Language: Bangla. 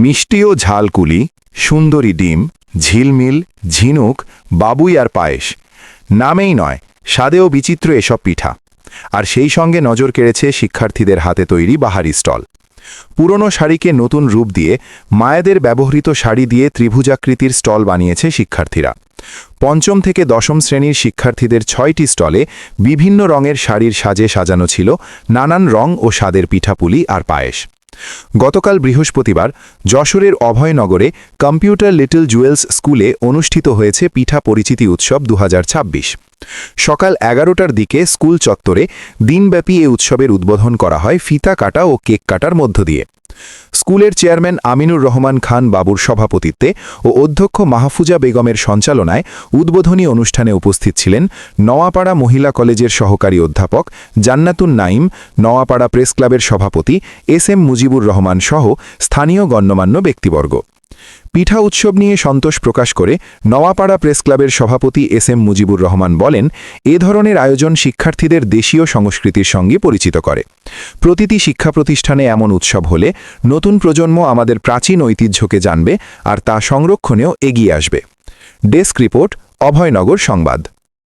মিষ্টি ও ঝালকুলি, সুন্দরী ডিম, ঝিলমিল, ঝিনুক, বাবুই আর পায়েস। নামেই নয়, স্বাদেও বিচিত্র এসব পিঠা। আর সেই সঙ্গে নজর কেড়েছে শিক্ষার্থীদের হাতে তৈরি বাহারি স্টল। পুরনো শাড়িকে নতুন রূপ দিয়ে, মায়েদের ব্যবহৃত শাড়ি দিয়ে ত্রিভুজাকৃতির স্টল বানিয়েছে শিক্ষার্থীরা। পঞ্চম থেকে দশম শ্রেণীর শিক্ষার্থীদের ৬টি স্টলে বিভিন্ন রঙের শাড়ির সাজে সাজানো ছিল নানান রং ও স্বাদের পিঠাপুলি আর পায়েস। গতকাল বৃহস্পতিবার যশোরের অভয়নগরে কম্পিউটার লিটল জুয়েলস স্কুলে অনুষ্ঠিত হয়েছে পিঠা পরিচিতি উৎসব ২০২৬। সকাল ১১টার দিকে স্কুল চত্বরে দিনব্যাপী এ উৎসবের উদ্বোধন করা হয় ফিতা কাটা ও কেক কাটার মধ্য দিয়ে। স্কুলের চেয়ারম্যান আমিনুর রহমান খান বাবুর সভাপতিত্বে ও অধ্যক্ষ মাহফুজা বেগমের সঞ্চালনায় উদ্বোধনী অনুষ্ঠানে উপস্থিত ছিলেন নওয়াপাড়া মহিলা কলেজের সহকারী অধ্যাপক জান্নাতুন নাইম, নওয়াপাড়া প্রেস ক্লাবের সভাপতি এস.এম. মুজিবুর রহমান সহ স্থানীয় গণ্যমান্য ব্যক্তিবর্গ। পিঠা উৎসব নিয়ে সন্তোষ প্রকাশ করে নওয়াপাড়া প্রেস ক্লাবের সভাপতি এস.এম. মুজিবুর রহমান বলেন, এ ধরনের আয়োজন শিক্ষার্থীদের দেশীয় সংস্কৃতির সঙ্গে পরিচিত করে। প্রতিটি শিক্ষা প্রতিষ্ঠানে এমন উৎসব হলে নতুন প্রজন্ম আমাদের প্রাচীন ঐতিহ্যকে জানবে আর তা সংরক্ষণেও এগিয়ে আসবে। ডেস্ক রিপোর্ট, অভয়নগর সংবাদ।